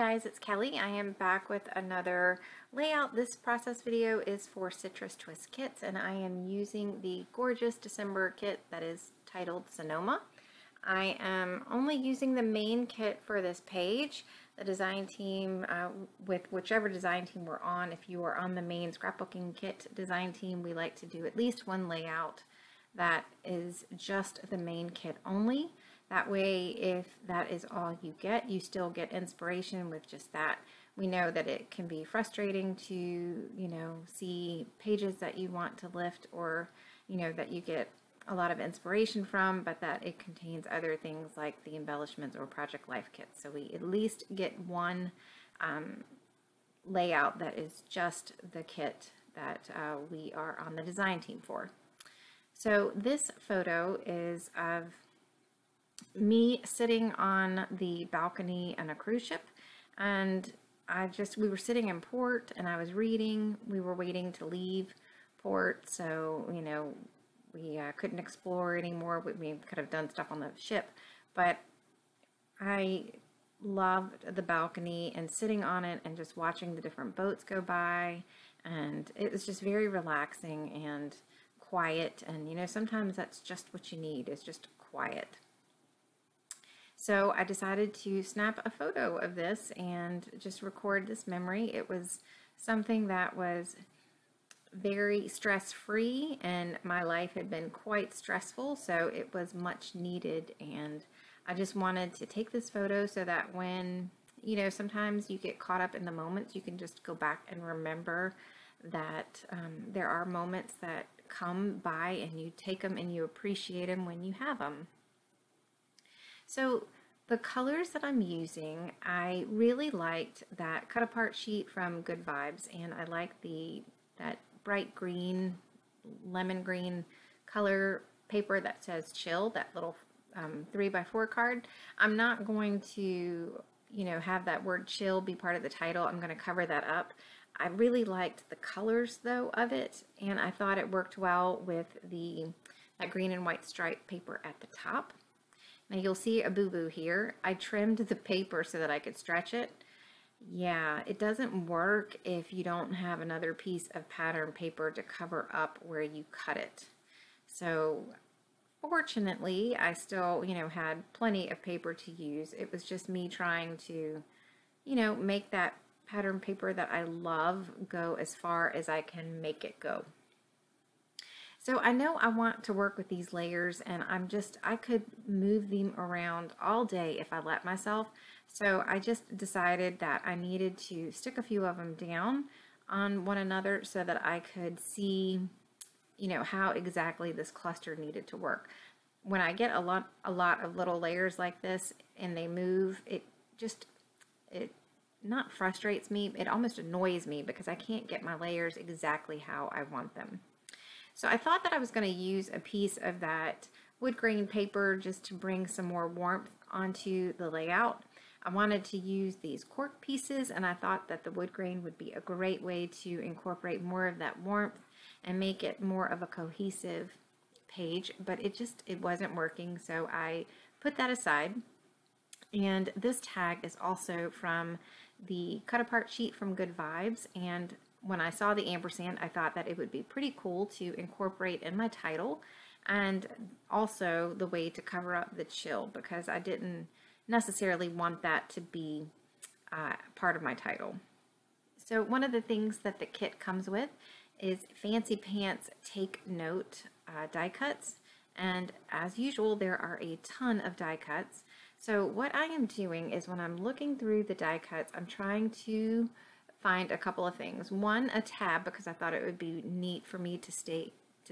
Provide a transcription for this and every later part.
guys, it's Kelly. I am back with another layout. This process video is for Citrus Twist kits, and I am using the gorgeous December kit that is titled Sonoma. I am only using the main kit for this page. The design team, with whichever design team we're on, if you are on the main scrapbooking kit design team, we like to do at least one layout that is just the main kit only. That way, if that is all you get, you still get inspiration with just that. We know that it can be frustrating to, see pages that you want to lift or, that you get a lot of inspiration from, but that it contains other things like the embellishments or project life kits. So we at least get one layout that is just the kit that we are on the design team for. So this photo is of me sitting on the balcony on a cruise ship, and we were sitting in port and I was reading. We were waiting to leave port, so we couldn't explore anymore. We could have done stuff on the ship, but I loved the balcony and sitting on it and just watching the different boats go by, and it was just very relaxing and quiet. And sometimes that's just what you need, is just quiet. So I decided to snap a photo of this and just record this memory. It was something that was very stress-free, and my life had been quite stressful, so it was much needed. And I just wanted to take this photo so that when, sometimes you get caught up in the moments, you can just go back and remember that there are moments that come by and you take them and you appreciate them when you have them. So the colors that I'm using, I really liked that cut apart sheet from Good Vibes, and I like that bright green, lemon green color paper that says chill, that little 3x4 card. I'm not going to, have that word chill be part of the title. I'm going to cover that up. I really liked the colors though of it, and I thought it worked well with that green and white stripe paper at the top. Now you'll see a boo-boo here. I trimmed the paper so that I could stretch it. Yeah, it doesn't work if you don't have another piece of pattern paper to cover up where you cut it. So fortunately, I still, had plenty of paper to use. It was just me trying to, make that pattern paper that I love go as far as I can make it go. So I know I want to work with these layers, and I could move them around all day if I let myself. So I just decided that I needed to stick a few of them down on one another so that I could see, how exactly this cluster needed to work. When I get a lot of little layers like this and they move, it not frustrates me, it almost annoys me because I can't get my layers exactly how I want them. So I thought that I was going to use a piece of that wood grain paper just to bring some more warmth onto the layout. I wanted to use these cork pieces, and I thought that the wood grain would be a great way to incorporate more of that warmth and make it more of a cohesive page, but it wasn't working, so I put that aside. And this tag is also from the cut apart sheet from Good Vibes, and when I saw the ampersand, I thought that it would be pretty cool to incorporate in my title, and also the way to cover up the chill, because I didn't necessarily want that to be part of my title. So one of the things that the kit comes with is Fancy Pants Take Note die cuts, and as usual there are a ton of die cuts. So what I am doing is, when I'm looking through the die cuts, I'm trying to find a couple of things. One, a tab, because I thought it would be neat for me to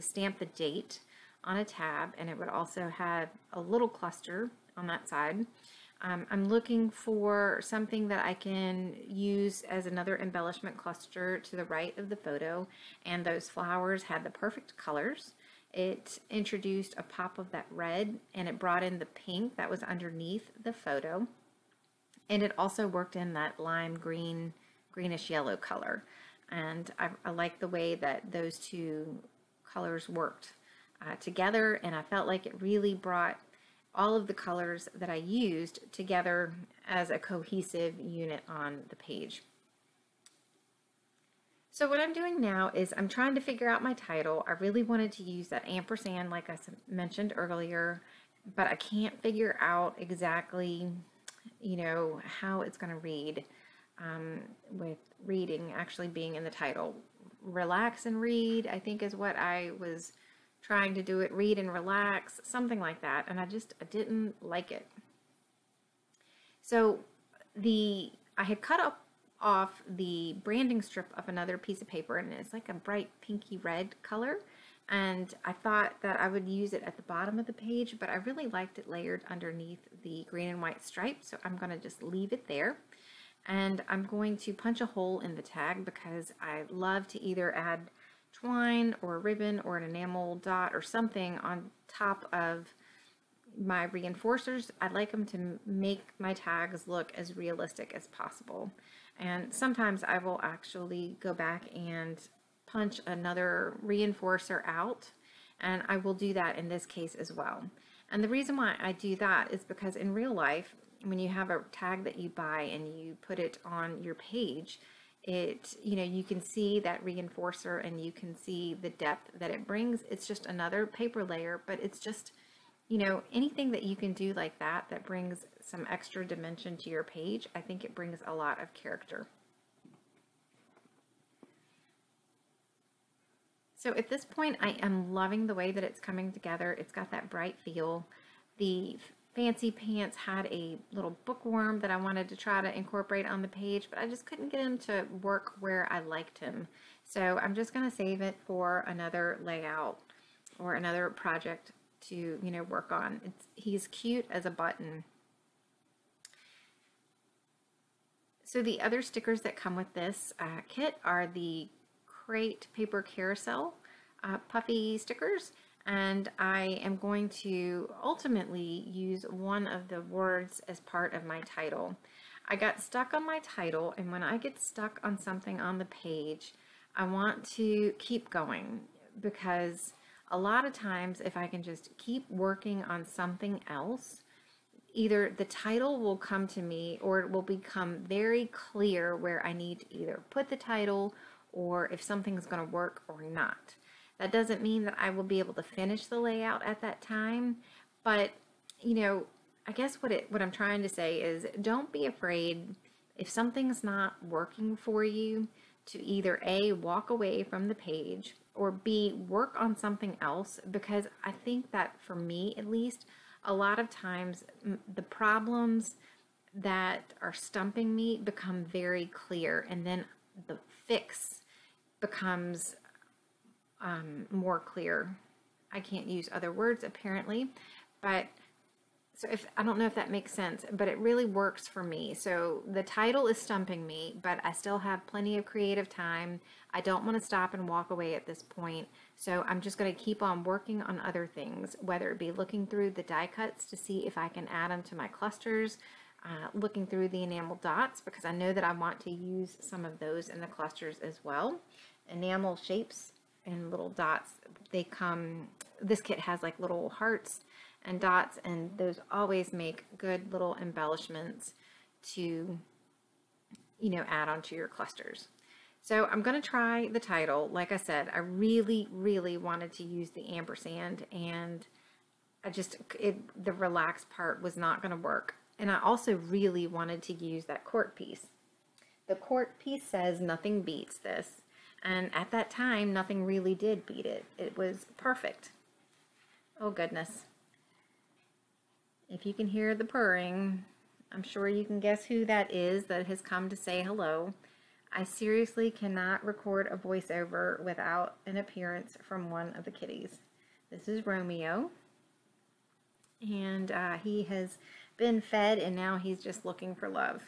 stamp the date on a tab, and it would also have a little cluster on that side. I'm looking for something that I can use as another embellishment cluster to the right of the photo, and those flowers had the perfect colors. It introduced a pop of that red, and it brought in the pink that was underneath the photo, and it also worked in that lime green, greenish yellow color, and I like the way that those two colors worked together, and I felt like it really brought all of the colors that I used together as a cohesive unit on the page. So what I'm doing now is I'm trying to figure out my title. I really wanted to use that ampersand like I mentioned earlier, but I can't figure out exactly, you know, how it's going to read with reading actually being in the title. Relax and read, I think, is what I was trying to do. It read and relax, something like that, and I didn't like it. So I had cut off the branding strip of another piece of paper, and it's like a bright pinky red color, and I thought that I would use it at the bottom of the page, but I really liked it layered underneath the green and white stripe, so I'm going to just leave it there. And I'm going to punch a hole in the tag because I love to either add twine or a ribbon or an enamel dot or something on top of my reinforcers. I'd like them to make my tags look as realistic as possible. And sometimes I will actually go back and punch another reinforcer out, and I will do that in this case as well. And the reason why I do that is because in real life, when you have a tag that you buy and you put it on your page, you can see that reinforcer and you can see the depth that it brings. It's just another paper layer, but it's just, anything that you can do like that brings some extra dimension to your page. I think it brings a lot of character. So at this point, I am loving the way that it's coming together. It's got that bright feel. The Fancy Pants had a little bookworm that I wanted to try to incorporate on the page, but I just couldn't get him to work where I liked him. So I'm just going to save it for another layout or another project to, work on. He's cute as a button. So the other stickers that come with this kit are the Crate Paper Carousel puffy stickers. And I am going to ultimately use one of the words as part of my title. I got stuck on my title, and when I get stuck on something on the page, I want to keep going, because a lot of times if I can just keep working on something else, either the title will come to me or it will become very clear where I need to either put the title or if something's going to work or not. That doesn't mean that I will be able to finish the layout at that time, but I guess what I'm trying to say is, don't be afraid if something's not working for you to either A, walk away from the page, or B, work on something else, because I think that for me at least, a lot of times the problems that are stumping me become very clear, and then the fix becomes more clear. I can't use other words apparently, but so I don't know if that makes sense, but it really works for me. So the title is stumping me, but I still have plenty of creative time. I don't want to stop and walk away at this point. So I'm just going to keep on working on other things, whether it be looking through the die cuts to see if I can add them to my clusters, looking through the enamel dots, because I know that I want to use some of those in the clusters as well. Enamel shapes and little dots, this kit has like little hearts and dots, and those always make good little embellishments to add onto your clusters. So I'm going to try the title. Like I said, I really wanted to use the ampersand, and the relax part was not going to work. And I also really wanted to use that cork piece. The cork piece says nothing beats this. And at that time, nothing really did beat it. It was perfect. Oh, goodness. If you can hear the purring, I'm sure you can guess who that is that has come to say hello. I seriously cannot record a voiceover without an appearance from one of the kitties. This is Romeo. And he has been fed, and now he's just looking for love.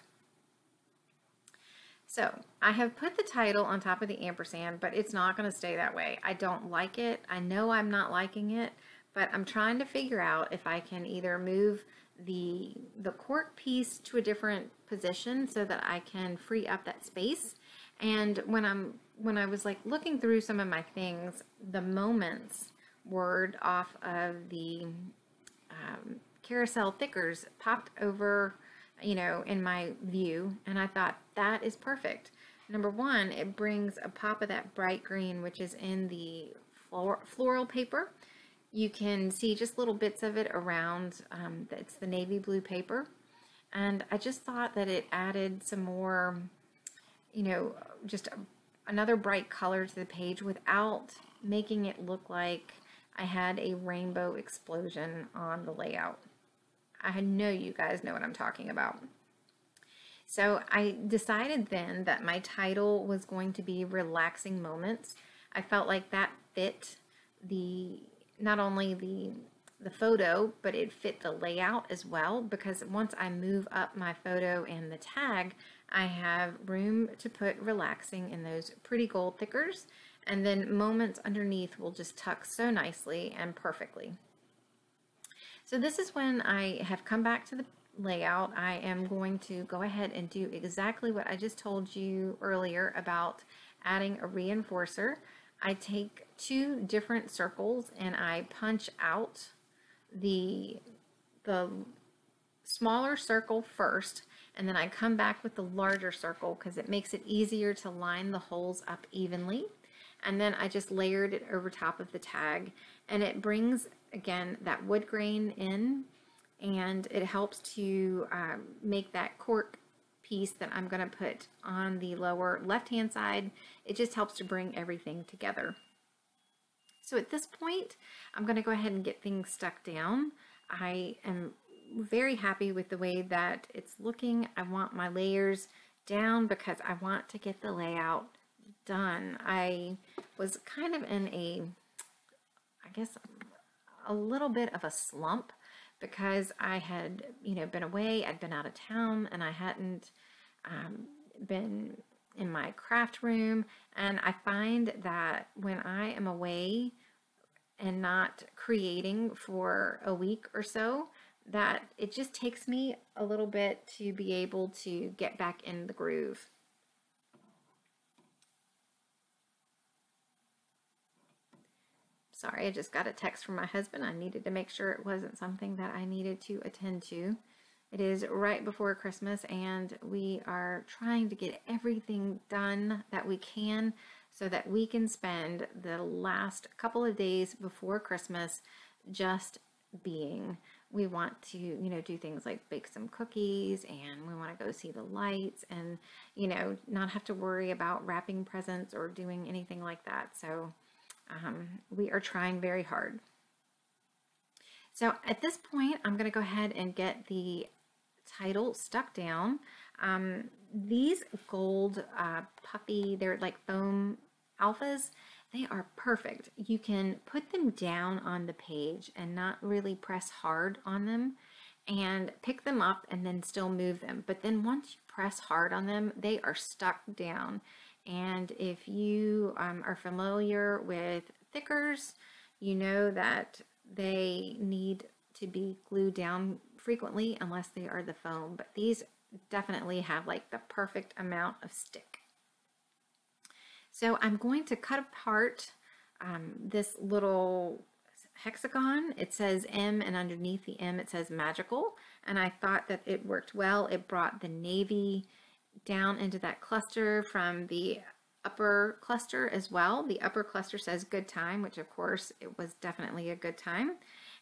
So I have put the title on top of the ampersand, but it's not going to stay that way. I don't like it. I know I'm not liking it, but I'm trying to figure out if I can either move the cork piece to a different position so that I can free up that space. And when I was like looking through some of my things, the moments word off of the carousel thickers popped over, you know, in my view, and I thought that is perfect. Number one, it brings a pop of that bright green, which is in the floral paper. You can see just little bits of it around. It's the navy blue paper. And I just thought that it added some more, you know, just another bright color to the page without making it look like I had a rainbow explosion on the layout. I know you guys know what I'm talking about. So I decided then that my title was going to be Relaxing Moments. I felt like that fit not only the photo, but it fit the layout as well, because once I move up my photo and the tag, I have room to put relaxing in those pretty gold thickers, and then moments underneath will just tuck so nicely and perfectly. So this is when I have come back to the layout. I am going to go ahead and do exactly what I just told you earlier about adding a reinforcer. I take two different circles and I punch out the smaller circle first, and then I come back with the larger circle because it makes it easier to line the holes up evenly. And then I just layered it over top of the tag, and it brings, again, that wood grain in, and it helps to make that cork piece that I'm going to put on the lower left-hand side. It just helps to bring everything together. So at this point, I'm going to go ahead and get things stuck down. I am very happy with the way that it's looking. I want my layers down because I want to get the layout done. I was kind of in I guess, a little bit of a slump because I had, you know, been away. I'd been out of town and I hadn't been in my craft room. And I find that when I am away and not creating for a week or so, that it just takes me a little bit to be able to get back in the groove. Sorry, I just got a text from my husband. I needed to make sure it wasn't something that I needed to attend to. It is right before Christmas, and we are trying to get everything done that we can so that we can spend the last couple of days before Christmas just being. We want to, you know, do things like bake some cookies, and we want to go see the lights, and, you know, not have to worry about wrapping presents or doing anything like that. So we are trying very hard. So at this point, I'm going to go ahead and get the title stuck down. These gold puffy, they're like foam alphas. They are perfect. You can put them down on the page and not really press hard on them and pick them up and then still move them. But then once you press hard on them, they are stuck down. And if you are familiar with thickers, you know that they need to be glued down frequently unless they are the foam. But these definitely have like the perfect amount of stick. So I'm going to cut apart this little hexagon. It says M, and underneath the M it says magical, and I thought that it worked well. It brought the navy down into that cluster from the upper cluster as well. The upper cluster says good time, which of course it was definitely a good time.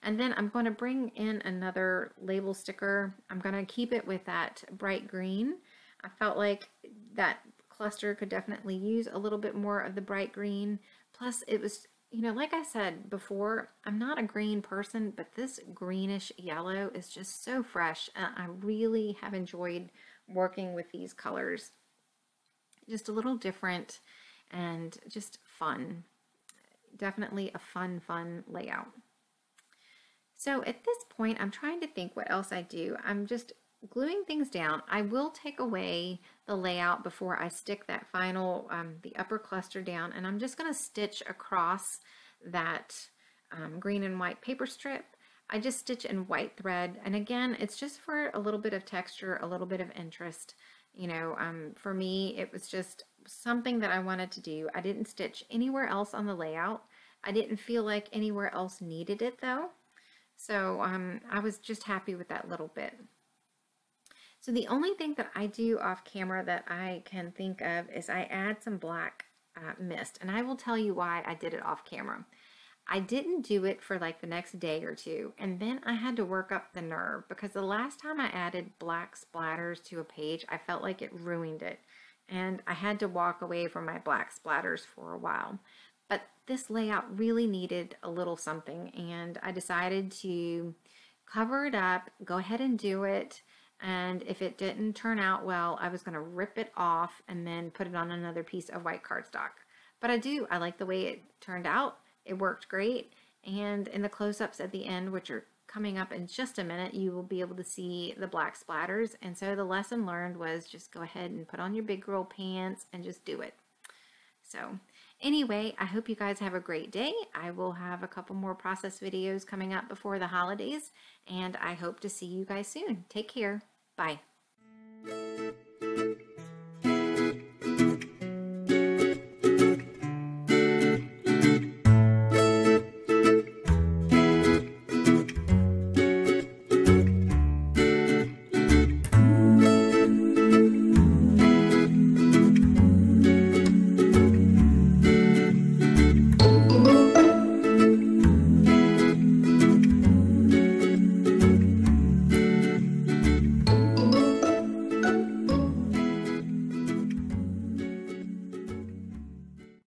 And then I'm going to bring in another label sticker. I'm going to keep it with that bright green. I felt like that cluster could definitely use a little bit more of the bright green. Plus it was, you know, like I said before, I'm not a green person, but this greenish yellow is just so fresh, and I really have enjoyed working with these colors. Just a little different and just fun. Definitely a fun layout. So at this point, I'm trying to think what else I do. I'm just gluing things down. I will take away the layout before I stick that final, the upper cluster down, and I'm just going to stitch across that green and white paper strip. I just stitch in white thread, and again, it's just for a little bit of texture, a little bit of interest. You know, for me, it was just something that I wanted to do. I didn't stitch anywhere else on the layout. I didn't feel like anywhere else needed it though. So I was just happy with that little bit. So the only thing that I do off camera that I can think of is I add some black mist, and I will tell you why I did it off camera. I didn't do it for like the next day or two, and then I had to work up the nerve because the last time I added black splatters to a page, I felt like it ruined it, and I had to walk away from my black splatters for a while. But this layout really needed a little something, and I decided to cover it up, go ahead and do it, and if it didn't turn out well, I was going to rip it off and then put it on another piece of white cardstock. But I like the way it turned out. It worked great, and in the close-ups at the end, which are coming up in just a minute, you will be able to see the black splatters. And so the lesson learned was just go ahead and put on your big girl pants and just do it. So anyway, I hope you guys have a great day. I will have a couple more process videos coming up before the holidays, and I hope to see you guys soon. Take care. Bye.